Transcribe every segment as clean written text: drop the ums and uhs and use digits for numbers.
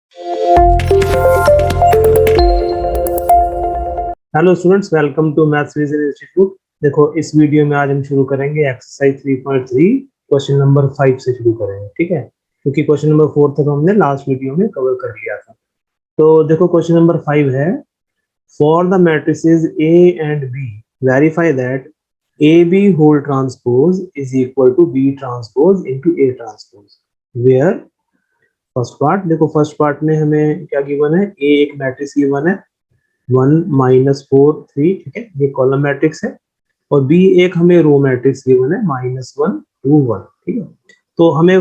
Hello students, welcome to Maths Vision Institute. देखो, इस video में आज हम शुरू करेंगे एक्सरसाइज 3.3 क्वेश्चन नंबर 5 से शुरू करेंगे। ठीक है, क्योंकि क्वेश्चन नंबर 4 तक हमने लास्ट वीडियो में कवर कर लिया था। तो देखो, क्वेश्चन नंबर 5 है, for the matrices A and B verify that A B whole transpose is equal to B transpose into A transpose where. First part देखो, फर्स्ट पार्ट में हमें क्या गिवन है, ए एक मैट्रिक्स गिवन है 1-4-3, ठीक है, ये कॉलम मैट्रिक्स है, और बी एक हमें रो मैट्रिक्स गिवन है -1-2-1, ठीक है। तो हमें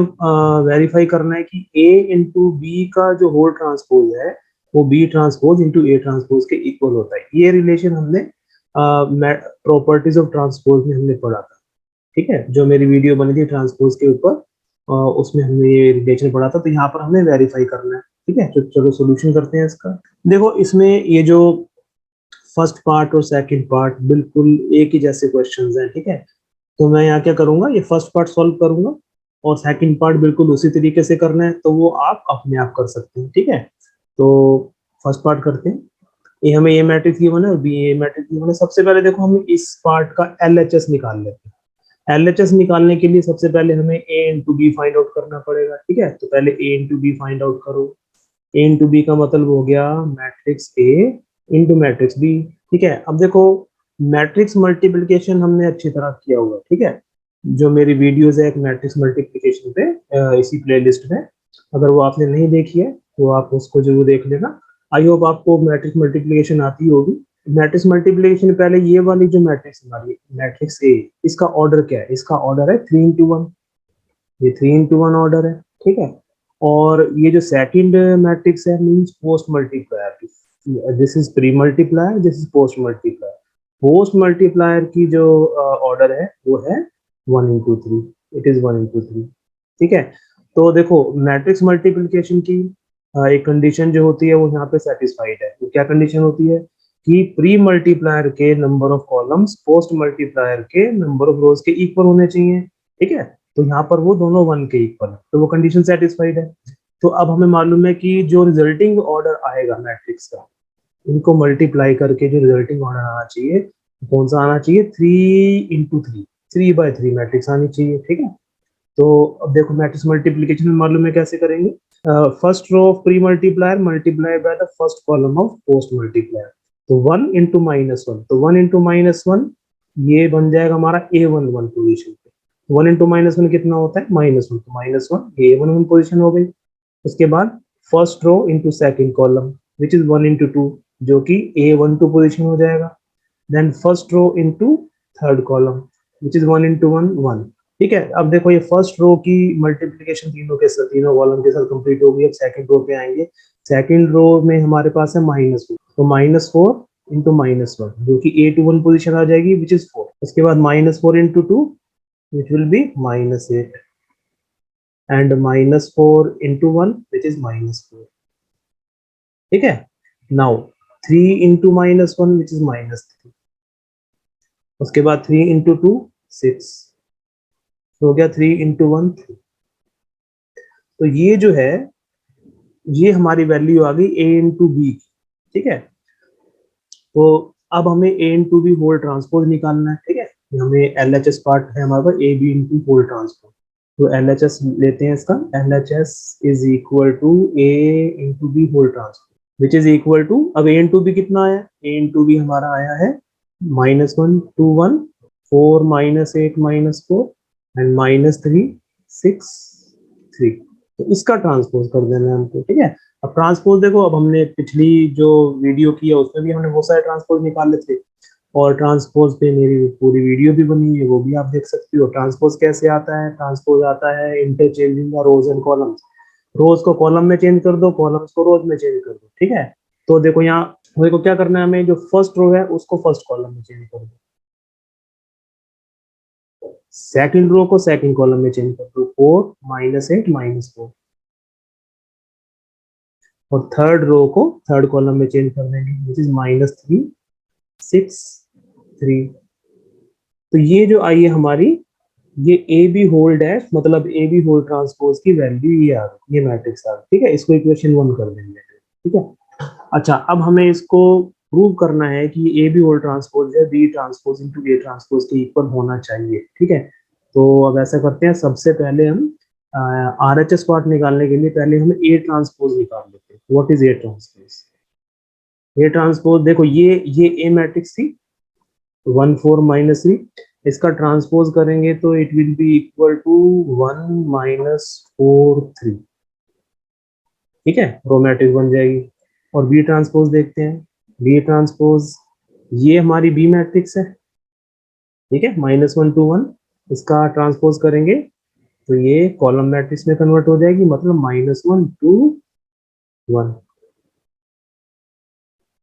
वेरीफाई करना है कि ए इंटू बी का जो होल ट्रांसपोज है वो B transpose into A transpose के इक्वल होता है। ये रिलेशन हमने प्रॉपर्टीज ऑफ ट्रांसपोज में हमने पढ़ा था, ठीक है, जो मेरी वीडियो बनी थी ट्रांसपोज के ऊपर, उसमें हमने ये रिलेशन पढ़ा था। तो यहाँ पर हमने वेरीफाई करना है, ठीक है। तो चलो सोल्यूशन करते हैं इसका। देखो, इसमें ये जो फर्स्ट पार्ट और सेकंड पार्ट बिल्कुल एक ही जैसे क्वेश्चंस हैं, ठीक है। तो मैं यहाँ क्या करूंगा, ये फर्स्ट पार्ट सॉल्व करूंगा और सेकंड पार्ट बिल्कुल उसी तरीके से करना है, तो वो आप अपने आप कर सकते हैं, ठीक है। तो फर्स्ट पार्ट करते हैं। ये हमें ये मैट्रिक्स गिवन है और बी ए मैट्रिक्स गिवन है। सबसे पहले देखो, हम इस पार्ट का एलएचएस निकाल लेते हैं। एलएचएस निकालने के लिए सबसे पहले हमें A into B find out करना पड़ेगा, ठीक है। तो पहले A into B find out करो। ए इंटू बी का मतलब हो गया matrix A into matrix B, ठीक है। अब देखो, मैट्रिक्स मल्टीप्लिकेशन हमने अच्छी तरह किया हुआ है, ठीक है। जो मेरी वीडियोस है एक मैट्रिक्स मल्टीप्लिकेशन पे, इसी प्लेलिस्ट में, अगर वो आपने नहीं देखी है तो आप उसको जरूर देख लेना। आई होप आपको मैट्रिक्स मल्टीप्लिकेशन आती होगी। मैट्रिक्स मल्टीप्लिकेशन पहले ये वाली जो मैट्रिक्स हमारी मैट्रिक्स ए, इसका ऑर्डर क्या है? इसका ऑर्डर है 3 into 1। ये 3 into 1 ऑर्डर है, ठीक है। और ये जो सेकंड मैट्रिक्स है means post multiplier, this is pre multiplier, this is post multiplier. Post multiplier की जो ऑर्डर है वो है 1 into 3, इट इज 1 into 3, ठीक है। तो देखो, मैट्रिक्स मल्टीप्लिकेशन की एक कंडीशन जो होती है वो यहाँ पे सेटिस्फाइड है। तो क्या कंडीशन होती है कि प्री मल्टीप्लायर के number of columns post multiplier के नंबर ऑफ रोज के इक्वल होने चाहिए, ठीक है। तो यहाँ पर वो दोनों 1 के इक्वल है, तो वो कंडीशन सेटिस्फाइड है। तो अब हमें मालूम है कि जो रिजल्टिंग ऑर्डर आएगा मैट्रिक्स का, इनको मल्टीप्लाई करके जो रिजल्टिंग ऑर्डर आना चाहिए, कौन सा आना चाहिए? 3 into 3, 3/3 मैट्रिक्स आनी चाहिए, ठीक है। तो अब देखो, मैट्रिक्स मल्टीप्लीकेशन में मालूम है कैसे करेंगे। First row of pre multiplier multiply by the first column of post multiplier. तो 1 into -1, तो 1 into -1 ये बन जाएगा हमारा A11 पोजिशन पे। 1 into -1 कितना होता है? -1, तो -1 ये A11 पोजिशन हो गई। उसके बाद first row into second column which is 1 into 2, जो कि A12 पोजिशन हो जाएगा। Then first row into third column which is 1 into 1 1, ठीक है। अब देखो, ये फर्स्ट रो की मल्टीप्लिकेशन तीनों के साथ, तीनों कॉलम के साथ कंप्लीट हो गई। अब सेकंड रो पे आएंगे। सेकंड रो में हमारे पास है -4, तो -4 इंटू -1 जो कि A21 पोजीशन आ जाएगी विच इज 4। उसके बाद -4 into 2 which will be -8 and -4 into 1 which is -4, ठीक है। Now 3 into -1 which is -3। उसके बाद 3 into 2 6, हो गया 3 into 1 3। तो ये जो है, ये हमारी वैल्यू आ गई ए इंटू बी की, ठीक है। तो अब हमें A into B whole transpose निकालना है, ठीक है। हमें एल एच एस पार्ट है हमारे पास, A B into whole transpose. तो एल एच एस लेते हैं इसका। L H S is equal to A into B whole transpose which is equal to, अब ए इंटू बी कितना आया? ए इंटू बी हमारा आया है -1 2 1 4 -8 -4 एंड -3 6 3। तो इसका ट्रांसपोज कर देना है हमको, ठीक है। अब ट्रांसपोज देखो, अब हमने पिछली जो वीडियो की है उसमें भी हमने बहुत सारे ट्रांसपोज निकाले थे, और ट्रांसपोज पे मेरी पूरी वीडियो भी बनी है, वो भी आप देख सकते हो। ट्रांसपोज कैसे आता है? ट्रांसपोज आता है interchanging the rows and columns. Rows को कॉलम में चेंज कर दो, कॉलम्स को रोज में चेंज कर दो, ठीक है। तो देखो, यहाँ देखो क्या करना है हमें, जो फर्स्ट रो है उसको फर्स्ट कॉलम में चेंज कर दो, सेकंड रो को सेकंड कॉलम में चेंज कर दो, 4 -8 -4, और थर्ड रो को थर्ड कॉलम में चेंज कर देंगे विच इज -3 6 3। तो ये जो आई है हमारी ये ए बी होल डैश मतलब ए बी होल ट्रांसपोज की वैल्यू ये आ गई, ये मैट्रिक्स आ गई, ठीक है। इसको इक्वेशन 1 कर देंगे, ठीक है। अच्छा, अब हमें इसको प्रूव करना है कि ए बी होल ट्रांसपोज है B transpose into A transpose के इक्वल होना चाहिए, ठीक है। तो अब ऐसा करते हैं, सबसे पहले हम आर एच एस पार्ट निकालने के लिए पहले हम ए ट्रांसपोज निकाल लेते हैं। What is A transpose? A transpose देखो, ये ए मैट्रिक्स थी 1 4 माइनस 3, इसका ट्रांसपोज करेंगे तो it will be equal to 1 minus 4 3, ठीक है, रो मैट्रिक्स बन जाएगी। और बी ट्रांसपोज देखते हैं, बी ट्रांसपोज ये हमारी बी मैट्रिक्स है, ठीक है, -1 to 1, इसका ट्रांसपोज करेंगे तो ये कॉलम मैट्रिक्स में कन्वर्ट हो जाएगी, मतलब -1 to 1,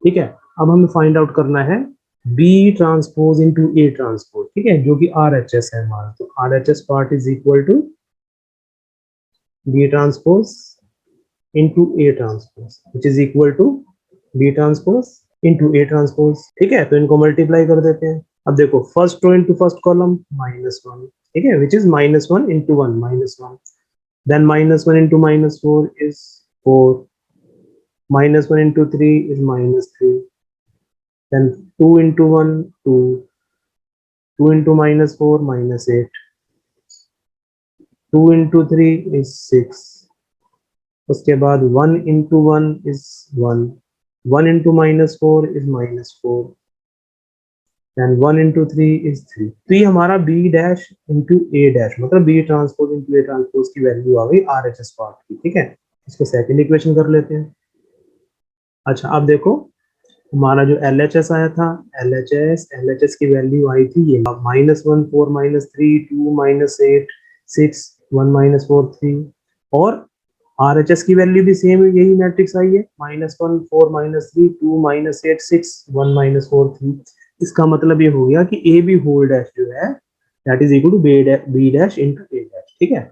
ठीक है। अब हमें फाइंड आउट करना है B transpose into A transpose, ठीक है, जो कि आर एच एस है हमारा। तो R H S part is equal to B transpose into A transpose which is equal to B transpose into A transpose, ठीक है। तो इनको मल्टीप्लाई कर देते हैं। अब देखो, first row into first column -1, ठीक है, which is -1 into 1 -1, then -1 into -4 is 4, -1 into 3 is -3, then 2 into 1 2, 2 into -4 -8, 2 into 3 is 6, उसके बाद 1 into 1 is 1, 1 into -4 is -4, and 1 into 3 is 3। तो ये हमारा b डैश इंटू ए डैश मतलब b transpose into A transpose की value आ गई आर एच एस पार्ट की, ठीक है। इसको सेकंड इक्वेशन कर लेते हैं। अच्छा, अब देखो, हमारा जो एल एच एस आया था, एल एच एस की वैल्यू आई थी ये -1 4 -3 2 -8 6 1 -4 3, और आर एच एस की वैल्यू भी सेम यही मैट्रिक्स आई है, -1 4 -3 2 -8 6 1 -4 3। इसका मतलब ये हो गया कि ए बी होल डैश जो है that is equal to B dash into A dash, ठीक है।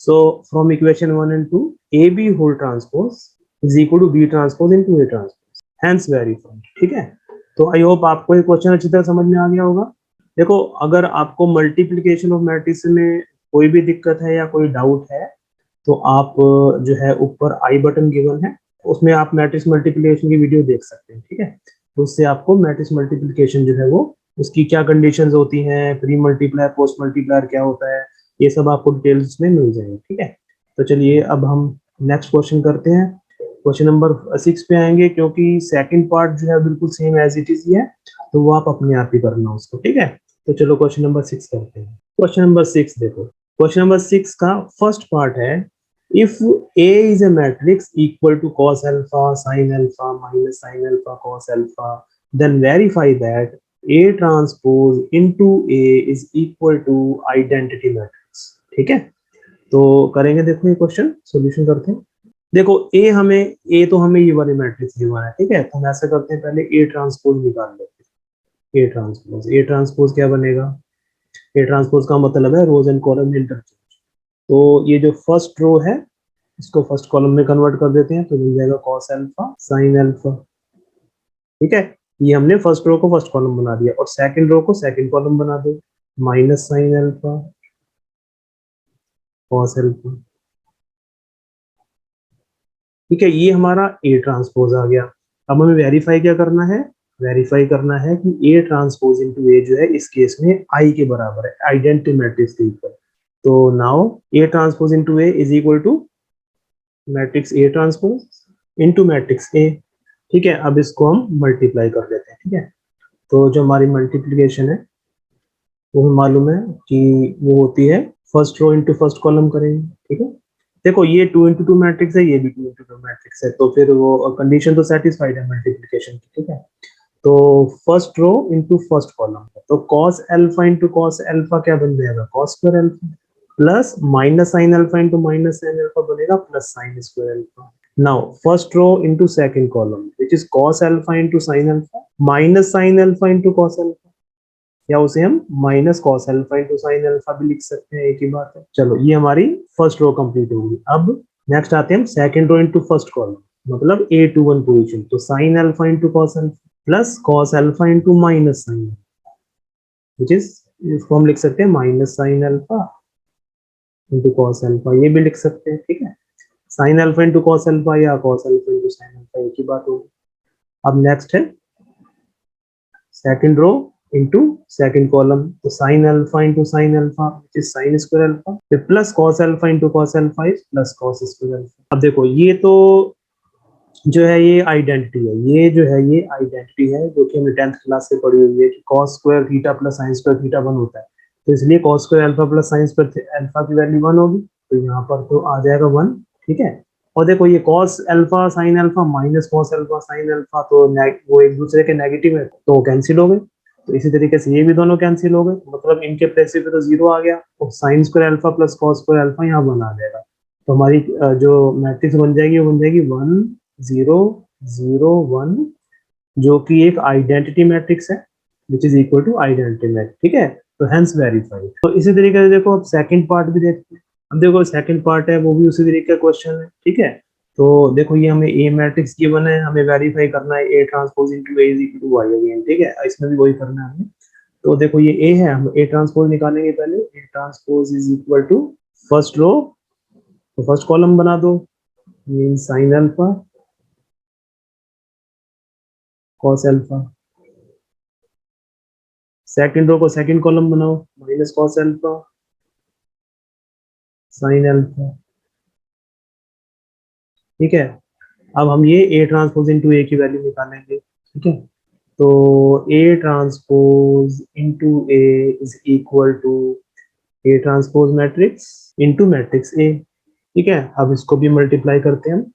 So from equation 1 and 2 A B whole transpose is equal to B transpose into A transpose, hence verified, ठीक है। तो I hope आपको ये question अच्छी तरह समझ में आ गया होगा। देखो, अगर आपको मल्टीप्लिकेशन ऑफ मैट्रिक्स में कोई भी दिक्कत है या कोई डाउट है तो आप जो है ऊपर आई बटन गिवन है, उसमें आप मैट्रिक्स मल्टीप्लिकेशन की वीडियो देख सकते हैं, ठीक है। तो उससे आपको मैट्रिक्स मल्टीप्लिकेशन जो है वो उसकी क्या कंडीशंस होती हैं, प्री मल्टीप्लायर पोस्ट मल्टीप्लायर क्या होता है, ये सब आपको डिटेल्स में मिल जाएंगे, ठीक है। तो चलिए अब हम नेक्स्ट क्वेश्चन करते हैं। क्वेश्चन नंबर 6 पे आएंगे, क्योंकि सेकंड पार्ट जो है बिल्कुल सेम एज इट इज ही है, तो वो आप अपने आप ही करना उसको, ठीक है। तो चलो क्वेश्चन नंबर 6 करते हैं। क्वेश्चन नंबर 6 देखो, क्वेश्चन नंबर 6 का फर्स्ट पार्ट है, if A is a matrix equal to cos alpha sin alpha minus sin alpha cos alpha, then verify that A transpose into A is equal to identity matrix, ठीक है। तो करेंगे, देखो ये question solution करते हैं। देखो, ए तो हमें ये वाली मैट्रिक्स गिवन है, ठीक है। तो हम ऐसा करते हैं, पहले ए ट्रांसपोज निकाल लेते हैं। ए ट्रांसपोज क्या बनेगा? ए ट्रांसपोज का मतलब है रोज एंड कॉलम इंटरचेंज। तो ये जो फर्स्ट रो है इसको फर्स्ट कॉलम में कन्वर्ट कर देते हैं, तो मिल जाएगा cos अल्फा sin अल्फा, ठीक है। ये हमने फर्स्ट रो को फर्स्ट कॉलम बना दिया और सेकंड रो को सेकंड कॉलम बना दो, minus sin alpha cos alpha, ठीक है। ये हमारा ए ट्रांसपोज आ गया। अब हमें वेरीफाई क्या करना है? वेरीफाई करना है कि ए ट्रांसपोज इनटू ए जो है इस केस में आई के बराबर है, आइडेंटिटी मैट्रिक्स के इक्वल। तो now A transpose into A is equal to matrix A transpose into matrix A, ठीक है। अब इसको हम मल्टीप्लाई कर देते हैं, ठीक है। तो जो हमारी मल्टीप्लिकेशन है वो हमें मालूम है कि वो होती है first row into first column करेंगे, ठीक है। देखो, ये 2 into 2 मैट्रिक्स है, ये भी 2 into 2 मैट्रिक्स है, तो फिर वो कंडीशन तो सेटिस्फाइड है मल्टीप्लिकेशन की, ठीक है। तो first row into first column, तो cos alpha into cos alpha क्या बन जाएगा? cos square alpha, plus minus sin alpha into minus sin alpha बनेगा plus sin square alpha. Now first row into second column which is cos alpha into sin alpha minus sin alpha into cos alpha, या उसे हम minus cos alpha into sin alpha भी लिख सकते हैं, एक ही बात है। चलो, ये हमारी फर्स्ट रो कंप्लीट होगी। अब नेक्स्ट आते हैं हम second row into first column, मतलब a to 1 पोजीशन, तो sin alpha into cos alpha plus cos alpha into minus sin, which is इसको हम लिख सकते हैं minus sine alpha into cos alpha, ये भी लिख सकते हैं, ठीक है। Sine alpha into cos alpha या cos alpha into sine alpha, एक ही बात होगी। अब नेक्स्ट है second row into second column, तो sine alpha into sine alpha which is sine square alpha, फिर plus cos alpha into cos alpha is plus cos square alpha. अब देखो ये तो जो है ये आइडेंटिटी है, ये जो है ये आइडेंटिटी है जो कि हमने 10th क्लास से पढ़ी हुई है कि cos square theta plus sin square theta 1 होता है, तो इसलिए cos square alpha plus sin square alpha की वैल्यू 1 होगी, तो यहाँ पर तो आ जाएगा 1, ठीक है। और देखो ये cos alpha sin alpha minus cos alpha sin alpha, तो वो एक दूसरे के नेगेटिव है तो कैंसिल हो गए, तो इसी तरीके से ये भी दोनों कैंसिल हो गए, मतलब इनके प्लेस पे तो 0 आ गया, और sin square alpha plus cos square alpha यहाँ 1 आ जाएगा, तो हमारी जो मैट्रिक्स बन जाएगी वो बन जाएगी 1 0 0 1, जो कि एक आइडेंटिटी मैट्रिक्स है which is equal to identity matrix, ठीक है। तो हेंस वेरीफाइड। तो इसी तरीके से देखो अब सेकंड पार्ट भी देखते हैं। अब देखो सेकंड पार्ट है वो भी उसी तरीके का क्वेश्चन है, ठीक है। तो देखो ये हमें ए मैट्रिक्स गिवन है, हमें वेरीफाई करना है A transpose into A is equal to Y again, ठीक है, इसमें भी वही करना है हमें। तो देखो ये ए है, हम ए ट्रांसपोज निकालेंगे पहले, A transpose is equal to first row, तो फर्स्ट कॉलम बना दो mean sine alpha cos alpha, second row को सेकंड कॉलम बनाओ minus cos alpha sine alpha, ठीक है। अब हम ये ए ट्रांसपोज इनटू ए की वैल्यू निकालेंगे, ठीक है। तो A transpose into A is equal to A transpose matrix into matrix A, ठीक है। अब इसको भी मल्टीप्लाई करते हैं हम,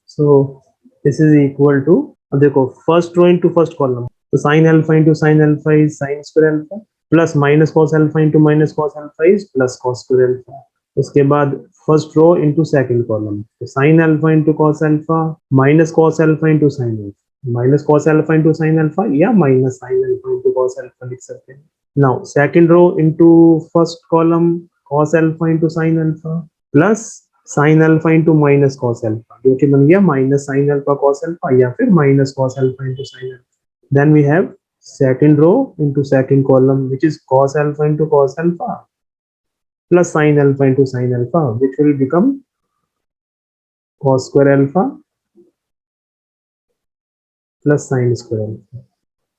so this is equal to, अब देखो first row into first column, तो sine alpha into sine alpha is sine square alpha, plus minus cos alpha into minus cos alpha is plus cos square alpha. उसके बाद first row into second column, तो sine alpha into cos alpha minus cos alpha into sine alpha, minus cos alpha into sine alpha या minus sine alpha into cos alpha लिख सकते हैं। Now second row into first column cos alpha into sine alpha plus sine alpha into minus cos alpha, जो कि बन गया minus sine alpha cos alpha या फिर minus cos alpha into sine alpha. Then we have second row into second column which is cos alpha into cos alpha plus sin alpha into sin alpha which will become cos square alpha plus sin square alpha,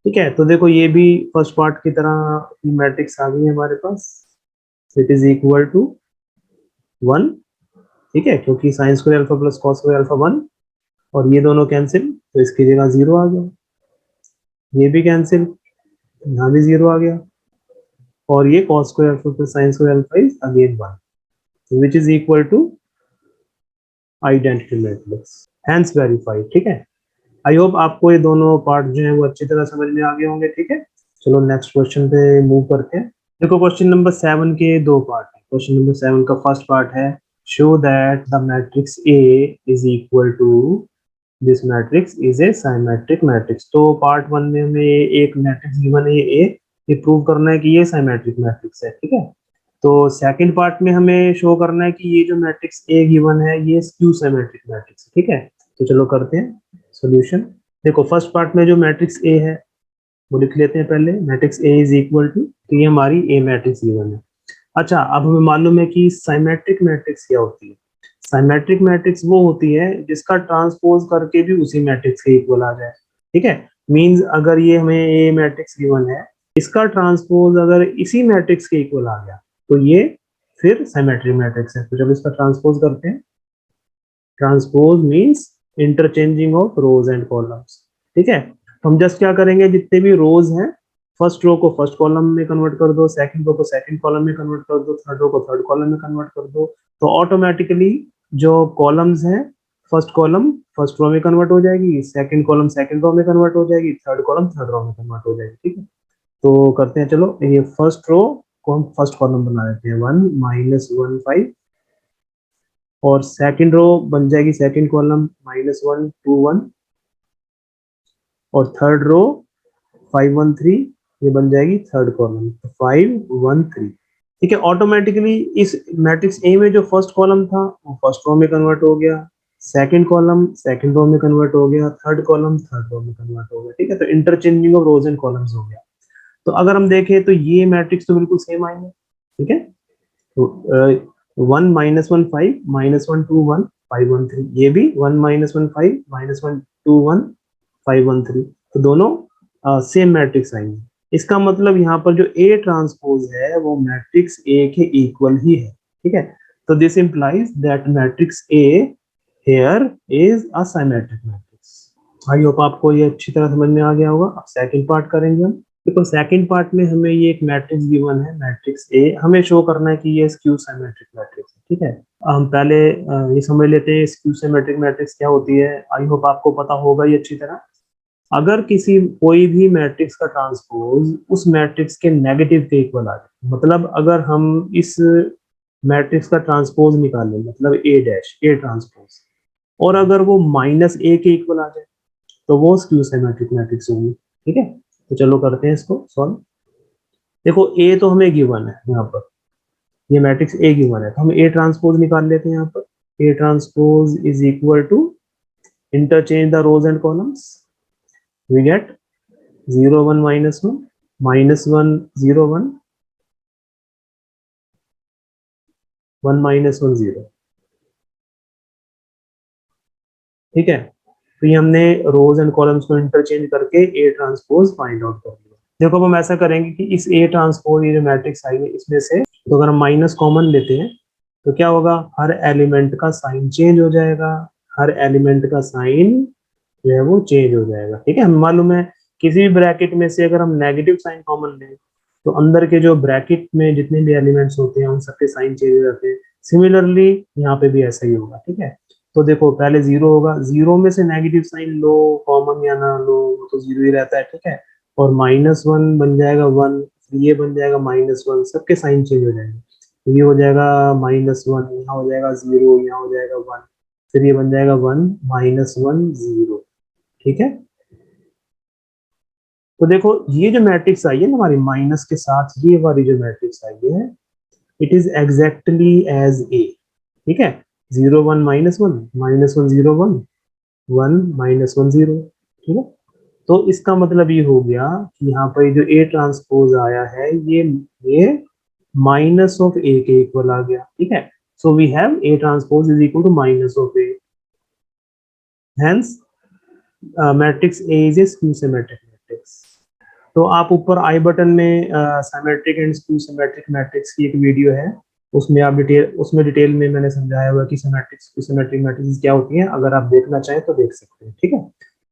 ठीक है। तो देखो ये भी first part की तरह matrix आ गई है हमारे पास, इट इज इक्वल टू 1, ठीक है, क्योंकि sin square alpha plus cos square alpha 1, और ये दोनों कैंसिल तो इसकी जगह 0 आ गया, ये भी कैंसिल, यहाँ भी 0 आ गया, और ये cos square alpha plus sin square alpha is again 1, which is equal to identity matrix, hence verified, ठीक है। आई होप आपको ये दोनों पार्ट जो है वो अच्छी तरह समझ में आ गए होंगे, ठीक है। चलो नेक्स्ट क्वेश्चन पे मूव करते हैं। देखो क्वेश्चन नंबर 7 के दो पार्ट है। क्वेश्चन नंबर 7 का फर्स्ट पार्ट है show that the matrix A is equal to this matrix is a symmetric matrix. तो पार्ट 1 में हमें एक मैट्रिक्स गिवन है ए, ये प्रूव करना है कि ये साइमेट्रिक मैट्रिक्स है, ठीक है। तो सेकंड पार्ट में हमें शो करना है कि ये जो मैट्रिक्स ए गिवन है ये स्क्यू सिमेट्रिक मैट्रिक्स है, ठीक है। तो चलो करते हैं सॉल्यूशन। देखो फर्स्ट पार्ट में जो मैट्रिक्स ए है वो लिख लेते हैं पहले, matrix A is equal to, तो ये हमारी ए मैट्रिक्स गिवन है। अच्छा अब हमें मालूम है कि साइमेट्रिक मैट्रिक्स क्या होती है। साइमेट्रिक मैट्रिक्स वो होती है जिसका ट्रांसपोज करके भी उसी मैट्रिक्स के इक्वल आ जाए, ठीक है। मींस अगर ये हमें ए मैट्रिक्स गिवन है, इसका ट्रांसपोज अगर इसी मैट्रिक्स के इक्वल आ गया तो ये फिर सिमेट्रिक मैट्रिक्स है। तो जब इसका ट्रांसपोज करते हैं, transpose means interchanging of rose and columns, ठीक है। तो हम जस्ट क्या करेंगे, जितने भी रोज हैं फर्स्ट रो को फर्स्ट कॉलम में कन्वर्ट कर दो, सेकंड रो को सेकंड कॉलम में कन्वर्ट कर दो, थर्ड रो को थर्ड कॉलम में कन्वर्ट कर दो, तो ऑटोमेटिकली जो कॉलम्स हैं फर्स्ट कॉलम फर्स्ट रो में कन्वर्ट हो जाएगी, सेकंड कॉलम सेकंड रो में कन्वर्ट हो जाएगी, थर्ड कॉलम थर्ड रो में कन्वर्ट हो जाएगी, ठीक है। तो करते हैं, चलो ये फर्स्ट रो को हम फर्स्ट कॉलम बना देते हैं 1 -1 5, और सेकंड रो बन जाएगी सेकंड कॉलम -1 2 1, और थर्ड रो 5 1 3, ये बन जाएगी थर्ड कॉलम 5 1 3, ठीक है। ऑटोमेटिकली इस मैट्रिक्स ए में जो फर्स्ट कॉलम था वो फर्स्ट रो में कन्वर्ट हो गया, सेकंड कॉलम सेकंड रो में कन्वर्ट हो गया, थर्ड कॉलम थर्ड रो में कन्वर्ट हो गया, ठीक है। तो interchanging of rose and columns हो गया। तो अगर हम देखें तो ये मैट्रिक्स तो बिल्कुल सेम आएंगे, ठीक है। तो 1 - 1 5 -1 2 1 5 1 3, ये भी 1 - 1 5 -1 2 1 5 1 3, तो दोनों सेम मैट्रिक्स आएंगे। इसका मतलब यहाँ पर जो ए ट्रांसपोज है वो मैट्रिक्स ए के इक्वल ही है, ठीक है। तो this implies that matrix A here is a symmetric matrix. I hope आपको ये अच्छी तरह समझ में आ गया होगा। अब सेकंड पार्ट करेंगे हम। देखो सेकंड पार्ट में हमें ये एक मैट्रिक्स गिवन है, मैट्रिक्स ए, हमें शो करना है कि ये स्क्यू सिमेट्रिक मैट्रिक्स है, ठीक है। हम पहले ये समझ लेते हैं स्क्यू सिमेट्रिक मैट्रिक्स क्या होती है। आई होप आपको पता होगा ये अच्छी तरह। अगर किसी कोई भी मैट्रिक्स का ट्रांसपोज उस मैट्रिक्स के नेगेटिव के इक्वल आ जाए, मतलब अगर हम इस मैट्रिक्स का ट्रांसपोज निकालें, मतलब ए डैश ए ट्रांसपोज, और अगर वो -a के इक्वल आ जाए तो वो स्क्यू सिमेट्रिक मैट्रिक्स होगी, ठीक है। तो चलो करते हैं इसको सॉल्व। देखो ए तो हमें गिवन है यहाँ पर, ये मैट्रिक्स ए गिवन है, तो हम ए ट्रांसपोज निकाल लेते हैं यहाँ पर। A transpose is equal to, interchange the rows and columns, we get 0 1 -1 -1 0 1 1 -1 0, ठीक है। तो ये हमने रोज एंड कॉलम्स को इंटरचेंज करके ए ट्रांसपोज फाइंड आउट कर लिया। देखो अब हम ऐसा करेंगे कि इस ए ट्रांसपोज ये जो मैट्रिक्स आई है इसमें से, तो अगर हम माइनस कॉमन लेते हैं तो क्या होगा, हर एलिमेंट का साइन चेंज हो जाएगा, हर एलिमेंट का साइन जो है वो चेंज हो जाएगा, ठीक है। हमें मालूम है किसी भी ब्रैकेट में से अगर हम नेगेटिव साइन कॉमन लें तो अंदर के जो ब्रैकेट में जितने भी एलिमेंट्स होते हैं उन सबके साइन चेंज हो जाते हैं। सिमिलरली यहाँ पे भी ऐसा ही होगा, ठीक है। तो देखो पहले जीरो होगा, जीरो में से नेगेटिव साइन लो कॉमन या ना लो वो तो जीरो ही रहता है, ठीक है। और -1 बन जाएगा 1, ये बन जाएगा -1, सबके साइन चेंज हो जाएंगे। तो ये हो जाएगा -1, यहाँ हो जाएगा 0, यहाँ हो जाएगा 1, फिर ये बन जाएगा 1 -1 0, ठीक है। तो देखो ये जो मैट्रिक्स आई है ना हमारी माइनस के साथ, ये वाली जो मैट्रिक्स आई है, it is exactly as A, ठीक है। 0 1 -1 -1 0 1 1 -1 0, ठीक है। तो इसका मतलब ये हो गया कि यहाँ पर जो ए ट्रांसपोज आया है ये माइनस ऑफ ए के इक्वल आ गया, ठीक है। So we have A transpose is equal to minus of A, hence matrix A is a skew symmetric matrix. तो आप ऊपर आई बटन में symmetric and skew symmetric matrix की एक वीडियो है, उसमें डिटेल में मैंने समझाया हुआ कि सिमेट्रिक स्क्यू सिमेट्रिक मैट्रिक्स क्या होती हैं, अगर आप देखना चाहें तो देख सकते हैं, ठीक है।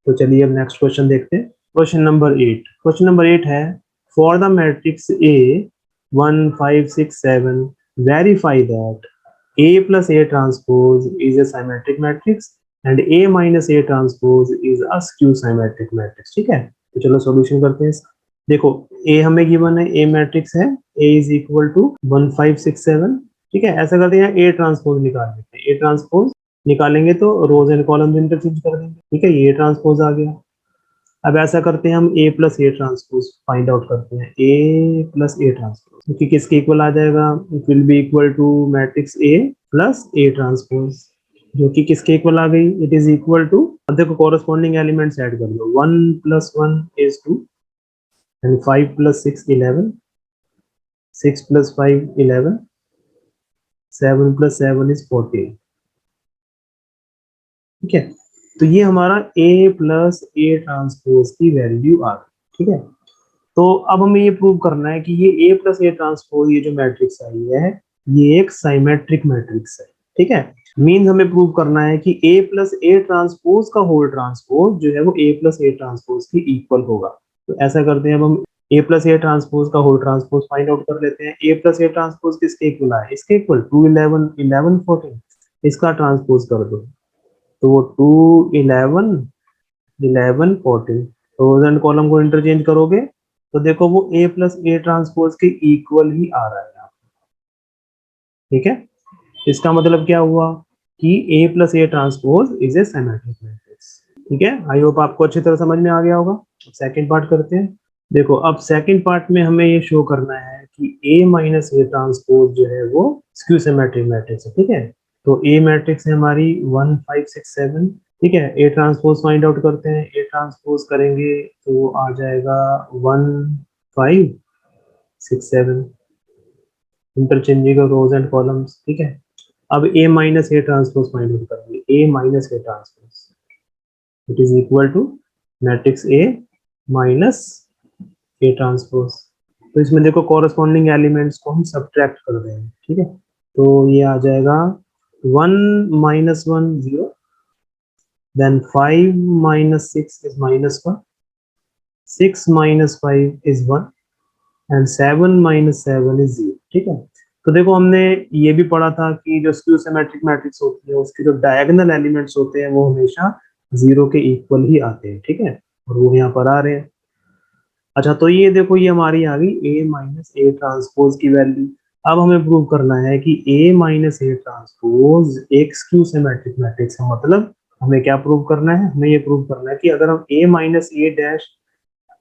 तो चलिए अब नेक्स्ट क्वेश्चन देखते हैं। क्वेश्चन नंबर 8 है, for the matrix A 1 5 6 7 verify that A plus A transpose is a symmetric matrix and A minus A transpose is a skew symmetric matrix, ठीक है। तो चलो सॉल्यूशन करते हैं इसका। देखो A हमें गिवन है, A मैट्रिक्स है, A इज इक्वल टू 1 5 6 7, ठीक है। ऐसा करते हैं A ट्रांसपोज निकाल लेते हैं, A ट्रांसपोज निकालेंगे तो रोज एंड कॉलम्स इंटरचेंज कर देंगे, ठीक है। ये ट्रांसपोज आ गया। अब ऐसा करते हैं हम A plus A transpose find out करते हैं, A प्लस ए ट्रांसपोज, क्योंकि किसके इक्वल आ जाएगा, it will be equal to matrix A plus A transpose, जो कि किसके इक्वल आ गई, इट इज इक्वल टू, अब देखो कॉरेस्पॉन्डिंग एलिमेंट्स ऐड कर दो, 1 + 1 इज 2 एंड 5 + 6 11, 6 + 5 11, 7 + 7 इज 14, ठीक है। तो ये हमारा A प्लस ए ट्रांसपोज की वैल्यू आ गई, ठीक है। तो अब हमें ये प्रूव करना है कि ये A प्लस ए ट्रांसपोज, ये जो मैट्रिक्स आई है ये एक साइमेट्रिक मैट्रिक्स है, ठीक है। मीन हमें प्रूव करना है कि A प्लस ए ट्रांसपोज का होल ट्रांसपोज जो है वो A प्लस ए ट्रांसपोज की इक्वल होगा। तो ऐसा करते हैं, अब हम A प्लस ए ट्रांसपोज का होल ट्रांसपोज फाइंड आउट कर लेते हैं। A प्लस ए ट्रांसपोज किसके इक्वल है, इसके इक्वल 2 11 11 14, इसका ट्रांसपोज कर दो तो वो 2 11 11 14, रोज एंड कॉलम को इंटरचेंज करोगे तो देखो वो A प्लस ए ट्रांसपोज के इक्वल ही आ रहा है यहाँ, ठीक है। इसका मतलब क्या हुआ कि A plus A transpose is a symmetric matrix, ठीक है। आई होप आपको अच्छी तरह समझ में आ गया होगा। सेकंड पार्ट करते हैं। देखो अब सेकंड पार्ट में हमें ये शो करना है कि A माइनस ए ट्रांसपोज जो है वो स्क्यू सिमेट्रिक मैट्रिक्स है, ठीक है। तो A मैट्रिक्स है हमारी 1 5 6 7, ठीक है। A ट्रांसपोज फाइंड आउट करते हैं, A ट्रांसपोज करेंगे तो आ जाएगा 1 5 6 7 इंटरचेंजिंग रोज एंड कॉलम्स, ठीक है। अब A minus A transpose find out करेंगे, A minus A transpose it is equal to matrix A minus A transpose. तो इसमें देखो कॉरेस्पॉन्डिंग एलिमेंट्स को हम सब्ट्रैक्ट कर देंगे, ठीक है। तो ये आ जाएगा 1 minus 1 0, then 5 minus 6 is -1, 6 minus 5 is 1 and 7 minus 7 is 0, ठीक है। तो देखो हमने ये भी पढ़ा था कि जो स्क्यू सिमेट्रिक मैट्रिक्स होती है उसके जो डायगोनल एलिमेंट्स होते हैं वो हमेशा 0 के इक्वल ही आते हैं, ठीक है, और वो यहाँ पर आ रहे हैं। अच्छा, तो ये देखो ये हमारी आ गई A माइनस ए ट्रांसपोज की वैल्यू। अब हमें प्रूव करना है कि A माइनस ए ट्रांसपोज एक स्क्यू सिमेट्रिक मैट्रिक्स है। मतलब हमें क्या प्रूव करना है, हमें ये प्रूव करना है कि अगर हम A minus A dash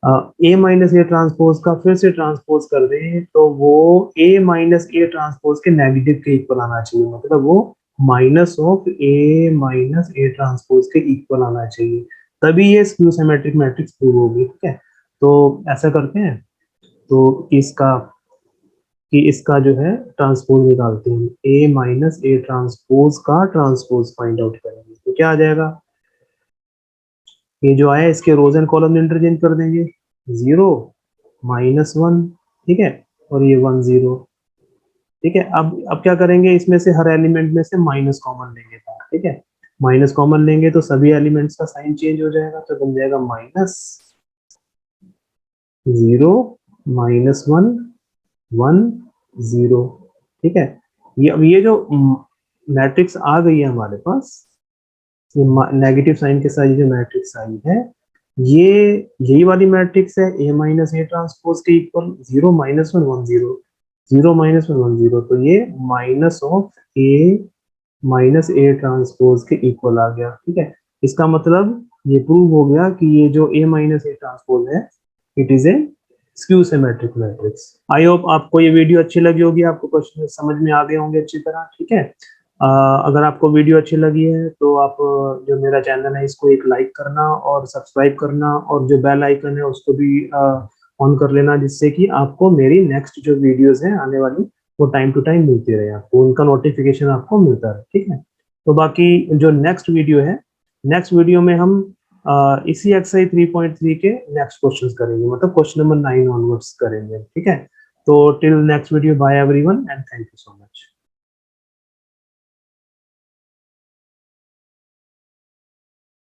A minus A transpose का फिर से ट्रांसपोज कर दें तो वो A माइनस ए ट्रांसपोज के नेगेटिव के इक्वल आना चाहिए। मतलब वो minus of A minus A transpose के इक्वल आना चाहिए, तभी ये स्क्यू सिमेट्रिक मैट्रिक्स प्रूव होगी, ठीक है। तो ऐसा करते हैं, तो इसका जो है ट्रांसपोज निकालते हैं। A माइनस ए ट्रांसपोज का ट्रांसपोज फाइंड आउट करेंगे तो क्या आ जाएगा, ये जो आया इसके रोज एंड कॉलम इंटरचेंज कर देंगे, 0 -1, ठीक है, और ये 1 0, ठीक है। अब क्या करेंगे, इसमें से हर एलिमेंट में से माइनस कॉमन लेंगे, ठीक है। माइनस कॉमन लेंगे तो सभी एलिमेंट्स का साइन चेंज हो जाएगा, तो बन जाएगा -0 -1 1 0, ठीक है। ये जो मैट्रिक्स आ गई है हमारे पास, ये नेगेटिव साइन के साथ जो मैट्रिक्स आई है, ये यही वाली मैट्रिक्स है A माइनस ए ट्रांसपोज के इक्वल 0 -1 1 0 0 -1 1 0, तो ये minus of A minus A transpose के इक्वल आ गया, ठीक है। इसका मतलब ये प्रूव हो गया कि ये जो A माइनस ए ट्रांसपोज है it is a skew symmetric matrix. I hope आपको ये वीडियो अच्छी लगी होगी, आपको क्वेश्चन समझ में आ गए होंगे अच्छी तरह, ठीक है। अगर आपको वीडियो अच्छी लगी है तो आप जो मेरा चैनल है इसको एक लाइक करना और सब्सक्राइब करना, और जो बेल आइकन है उसको भी ऑन कर लेना, जिससे कि आपको मेरी नेक्स्ट जो वीडियोस हैं आने वाली वो टाइम टू टाइम मिलती रहे, आपको उनका नोटिफिकेशन आपको मिलता रहे, ठीक है। तो बाकी जो नेक्स्ट वीडियो है, नेक्स्ट वीडियो में हम इसी एक्सरसाइज 3.3 के नेक्स्ट क्वेश्चंस करेंगे, मतलब क्वेश्चन नंबर 9 ऑनवर्ड्स करेंगे, ठीक है। तो till next video, bye everyone and thank you so much.